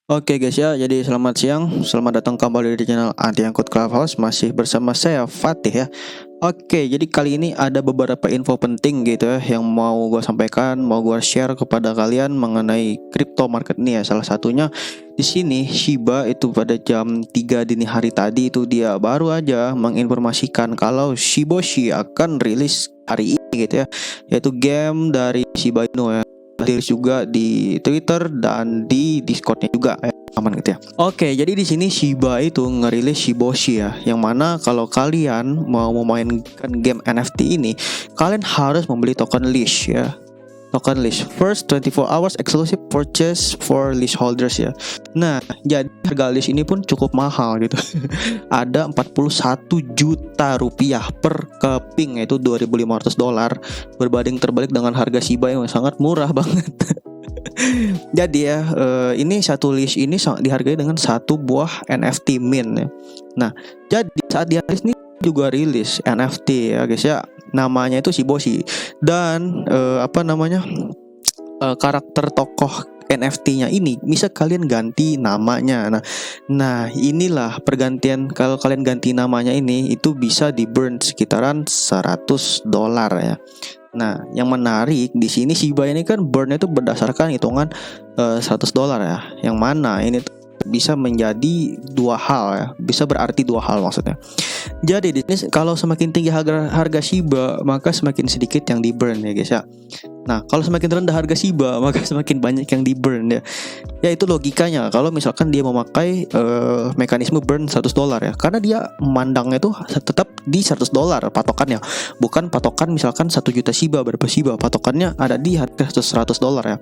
Oke guys ya, jadi selamat siang, selamat datang kembali di channel Anti Angkut Clubhouse. Masih bersama saya Fatih ya. Oke, jadi kali ini ada beberapa info penting gitu ya yang mau gue sampaikan, mau gue share kepada kalian mengenai crypto market ini ya. Salah satunya di sini Shiba itu pada jam 3 dini hari tadi itu dia baru aja menginformasikan kalau Shiboshi akan rilis hari ini gitu ya, yaitu game dari Shiba Inu ya. Rilis juga di Twitter dan di Discordnya juga ya, aman gitu ya. Oke, jadi di sini Shiba itu ngerilis Shiboshi ya, yang mana kalau kalian mau memainkan game NFT ini, kalian harus membeli token leash ya. Token leash first 24 hours exclusive purchase for leash holders ya. Nah, jadi harga leash ini pun cukup mahal gitu. Ada 41 juta rupiah per keping, yaitu $2.500, berbanding terbalik dengan harga Shiba yang sangat murah banget. Jadi ya, ini satu leash ini dihargai dengan satu buah NFT min ya. Nah, jadi saat dia rilis ini juga rilis NFT ya guys ya. Namanya itu Shiboshi dan karakter tokoh NFT-nya ini bisa kalian ganti namanya. Nah, inilah pergantian. Kalau kalian ganti namanya ini itu bisa di burn sekitaran $100 ya. Nah, yang menarik di sini Shiba ini kan burn itu berdasarkan hitungan $100 ya. Yang mana ini bisa menjadi dua hal ya, bisa berarti dua hal maksudnya. Jadi di sini kalau semakin tinggi harga Shiba, maka semakin sedikit yang di burn ya guys ya. Nah, kalau semakin rendah harga Shiba, maka semakin banyak yang di burn ya. Ya itu logikanya. Kalau misalkan dia memakai mekanisme burn $100 ya, karena dia memandangnya itu tetap di $100 patokannya, bukan patokan misalkan 1 juta Shiba, berapa Shiba, patokannya ada di harga $100 ya.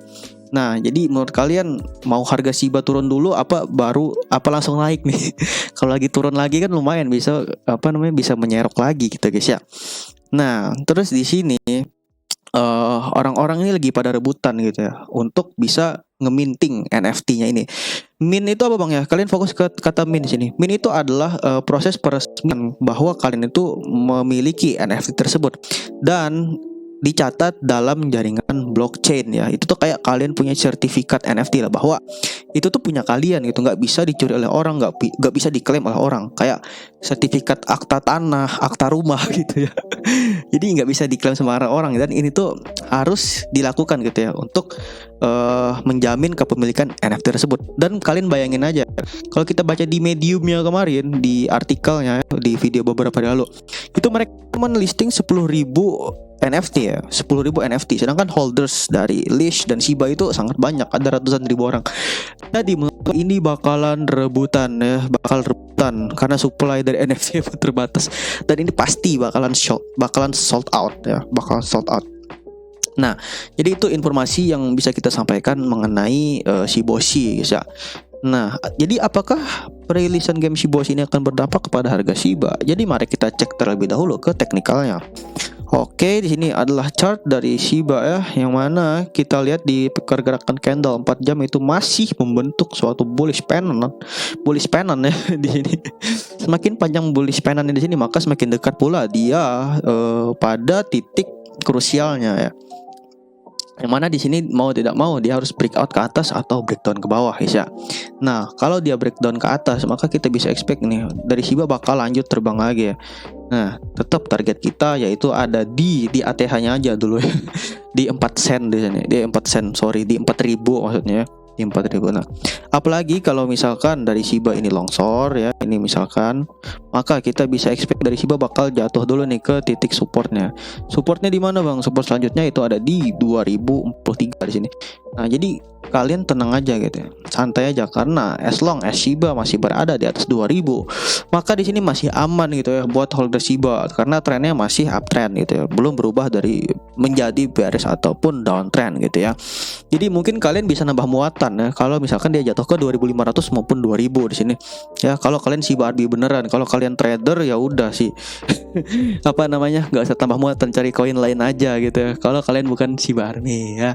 Nah, jadi menurut kalian mau harga Shiba turun dulu apa langsung naik nih? Kalau lagi turun lagi kan lumayan bisa bisa menyerok lagi gitu guys ya. Nah, terus di sini orang-orang ini lagi pada rebutan gitu ya untuk bisa ngeminting NFT-nya ini. Mint itu apa bang ya? Kalian fokus ke kata mint di sini. Mint itu adalah proses peresmian bahwa kalian itu memiliki NFT tersebut dan dicatat dalam jaringan blockchain ya. Itu tuh kayak kalian punya sertifikat NFT lah, bahwa itu tuh punya kalian gitu, nggak bisa dicuri oleh orang, nggak bisa diklaim oleh orang. Kayak sertifikat akta tanah, akta rumah gitu ya. Jadi nggak bisa diklaim sama orang, dan ini tuh harus dilakukan gitu ya untuk menjamin kepemilikan NFT tersebut. Dan kalian bayangin aja, kalau kita baca di Mediumnya kemarin, di artikelnya, di video beberapa hari lalu, itu mereka cuma listing 10.000 NFT ya, 10.000 NFT. Sedangkan holders dari Leash dan Shiba itu sangat banyak, ada ratusan ribu orang. Jadi menurut ini bakalan rebutan ya, karena supply dari NFT terbatas, dan ini pasti bakalan sold out ya, bakalan sold out. Nah, jadi itu informasi yang bisa kita sampaikan mengenai Shiboshi guys ya. Nah, jadi apakah perilisan game Shiboshi ini akan berdampak kepada harga Shiba? Jadi mari kita cek terlebih dahulu ke teknikalnya. Oke, di sini adalah chart dari Shiba ya, yang mana kita lihat di pergerakan candle 4 jam itu masih membentuk suatu bullish panel ya di sini. Semakin panjang bullish panel di sini, maka semakin dekat pula dia pada titik krusialnya ya. Yang mana di sini mau tidak mau dia harus breakout ke atas atau breakdown ke bawah ya. Nah, kalau dia breakdown ke atas, maka kita bisa expect nih dari Shiba bakal lanjut terbang lagi ya. Nah, tetap target kita yaitu ada di ATH-nya aja dulu ya. Di 4 sen di sini. Di 4 sen, di 4.000 maksudnya ya. Di 4.000. Nah, apalagi kalau misalkan dari Shiba ini longsor ya, ini misalkan, maka kita bisa expect dari Shiba bakal jatuh dulu nih ke titik supportnya. Supportnya di mana bang? Support selanjutnya itu ada di 2043 di sini. Nah, jadi kalian tenang aja gitu ya, santai aja, karena as long as Shiba masih berada di atas 2000, maka di sini masih aman gitu ya buat holder Shiba, karena trennya masih uptrend gitu ya, belum berubah dari menjadi bearish ataupun downtrend gitu ya. Jadi mungkin kalian bisa nambah muatan ya kalau misalkan dia jatuh ke 2500 maupun 2000 di sini. Ya, kalau kalian Shiba RB beneran. Kalau kalian trader ya udah sih. Nggak usah tambah muatan, cari koin lain aja gitu ya. Kalau kalian bukan Shiba RB ya.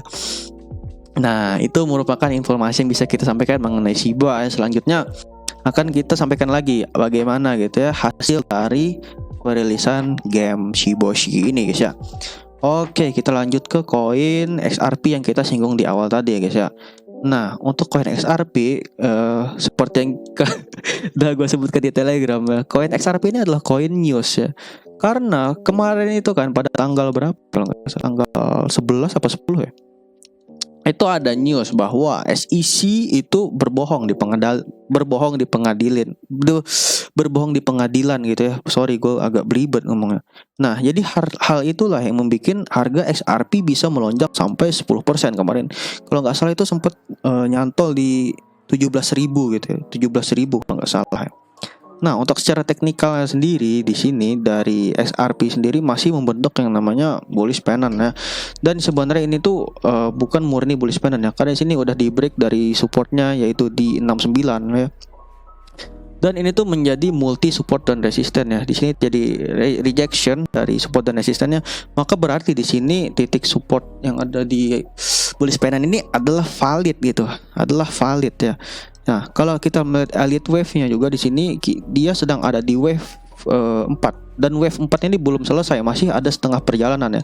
Nah, itu merupakan informasi yang bisa kita sampaikan mengenai Shiba. Selanjutnya akan kita sampaikan lagi bagaimana gitu ya hasil dari perilisan game Shiboshi ini guys ya. Oke, kita lanjut ke koin XRP yang kita singgung di awal tadi ya guys ya. Nah, untuk koin XRP seperti yang udah gue sebutkan di Telegram ya, koin XRP ini adalah koin news ya. Karena kemarin itu kan pada tanggal berapa? Kalau nggak salah, tanggal 11 apa 10 ya. Itu ada news bahwa SEC itu berbohong di berbohong di pengadilan gitu ya. Sorry, gue agak belibet ngomongnya. Nah, jadi hal itulah yang membuat harga XRP bisa melonjak sampai 10% kemarin. Kalau nggak salah itu sempat nyantol di 17.000 gitu ya. 17.000 kalau nggak salah ya. Nah, untuk secara teknikalnya sendiri di sini dari XRP sendiri masih membentuk yang namanya bullish pennant ya. Dan sebenarnya ini tuh bukan murni bullish pennant ya, karena di sini udah di break dari supportnya yaitu di 69 ya. Dan ini tuh menjadi multi support dan resisten ya. Di sini jadi rejection dari support dan resistennya, maka berarti di sini titik support yang ada di bullish pennant ini adalah valid gitu, adalah valid ya. Nah, kalau kita melihat elliott wave-nya juga di sini dia sedang ada di wave 4 dan wave 4 ini belum selesai, masih ada setengah perjalanan ya.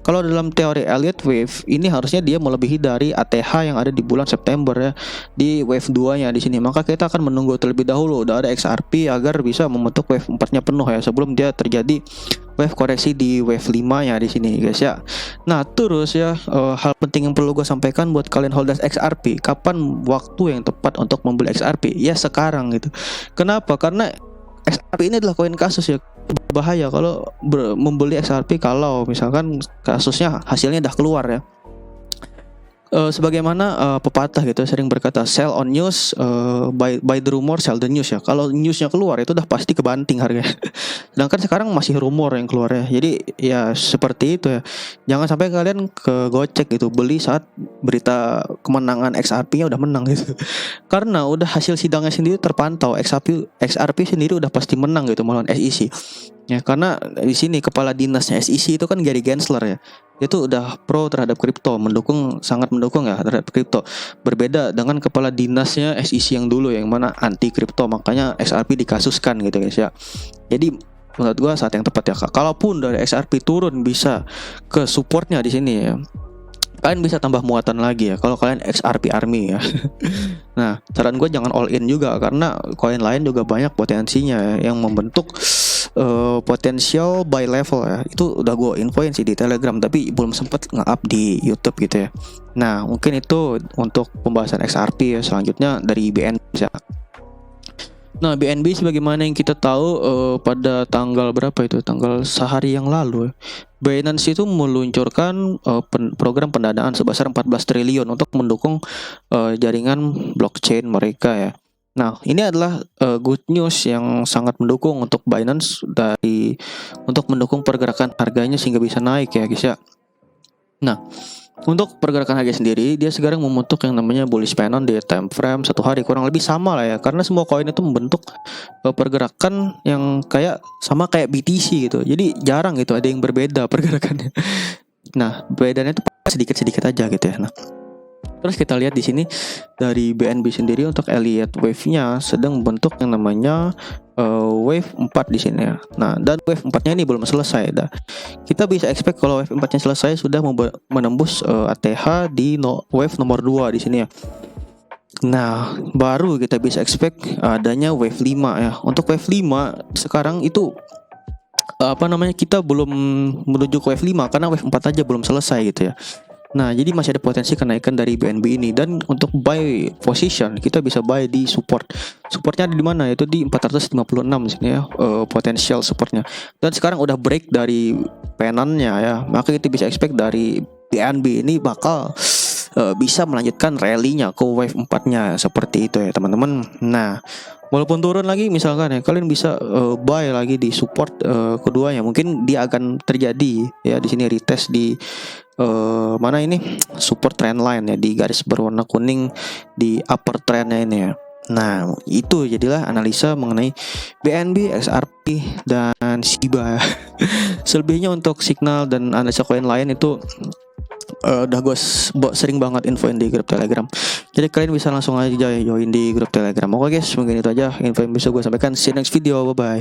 Kalau dalam teori elliott wave ini harusnya dia melebihi dari ATH yang ada di bulan September ya, di wave 2-nya di sini. Maka kita akan menunggu terlebih dahulu udah ada XRP agar bisa membentuk wave 4-nya penuh ya sebelum dia terjadi wave koreksi di wave 5-nya di sini guys ya. Nah, terus ya hal penting yang perlu gue sampaikan buat kalian holders XRP, kapan waktu yang tepat untuk membeli XRP? Ya sekarang gitu. Kenapa? Karena XRP ini adalah koin kasus ya. Bahaya kalau membeli XRP kalau misalkan kasusnya hasilnya udah keluar ya. Sebagaimana pepatah gitu sering berkata sell on news, buy the rumor, sell the news ya. Kalau newsnya keluar itu udah pasti kebanting harganya. Sedangkan sekarang masih rumor yang keluar ya. Jadi ya seperti itu ya. Jangan sampai kalian ke gocek gitu beli saat berita kemenangan XRP-nya udah menang gitu. Karena udah hasil sidangnya sendiri terpantau, XRP sendiri udah pasti menang gitu melawan SEC. Ya, karena di sini kepala dinasnya SEC itu kan Gary Gensler ya. Itu udah pro terhadap kripto, sangat mendukung ya terhadap kripto. Berbeda dengan kepala dinasnya SEC yang dulu yang mana anti kripto, makanya XRP dikasuskan gitu guys ya. Jadi menurut gua saat yang tepat ya. Kalaupun dari XRP turun bisa ke supportnya di sini ya, kalian bisa tambah muatan lagi ya kalau kalian XRP army ya. Nah, saran gue jangan all in juga karena koin lain juga banyak potensinya ya, yang membentuk potensial buy level ya. Itu udah gue infoin sih di Telegram tapi belum sempet nge-up di YouTube gitu ya. Nah, mungkin itu untuk pembahasan XRP ya. Selanjutnya dari BNB ya. Nah, BNB sebagaimana yang kita tahu pada tanggal berapa itu? Tanggal sehari yang lalu ya. Binance itu meluncurkan program pendanaan sebesar 14 triliun untuk mendukung jaringan blockchain mereka ya. Nah, ini adalah good news yang sangat mendukung untuk Binance untuk mendukung pergerakan harganya sehingga bisa naik ya guys ya. Nah, untuk pergerakan harga sendiri dia sekarang membentuk yang namanya bullish pennant di time frame 1 hari, kurang lebih sama lah ya, karena semua koin itu membentuk pergerakan yang sama kayak BTC gitu. Jadi jarang gitu ada yang berbeda pergerakannya. Nah, bedanya itu sedikit-sedikit aja gitu ya. Nah, terus kita lihat di sini dari BNB sendiri untuk elliott wave-nya sedang membentuk yang namanya wave 4 di sini ya. Nah, dan wave 4-nya ini belum selesai dah. Kita bisa expect kalau wave 4-nya selesai sudah menembus ATH di wave nomor 2 di sini ya. Nah, baru kita bisa expect adanya wave 5 ya. Untuk wave 5 sekarang itu kita belum menuju ke wave 5 karena wave 4 aja belum selesai gitu ya. Nah, jadi masih ada potensi kenaikan dari BNB ini. Dan untuk buy position kita bisa buy di support. Supportnya ada di mana? Itu di 456 di sini ya, potensial supportnya. Dan sekarang udah break dari pennantnya ya. Maka kita bisa expect dari BNB ini bakal bisa melanjutkan rally-nya ke wave 4-nya seperti itu ya, teman-teman. Nah, walaupun turun lagi misalkan ya, kalian bisa buy lagi di support keduanya. Mungkin dia akan terjadi ya di sini retest di mana ini support trend line ya, di garis berwarna kuning di upper trendnya ini ya. Nah, itu jadilah analisa mengenai BNB, XRP dan Shiba. Selebihnya untuk signal dan analisa koin lain itu udah gue sering banget infoin di grup Telegram. Jadi kalian bisa langsung aja join di grup Telegram. Oke guys, mungkin itu aja info yang bisa gue sampaikan. See you next video, bye bye.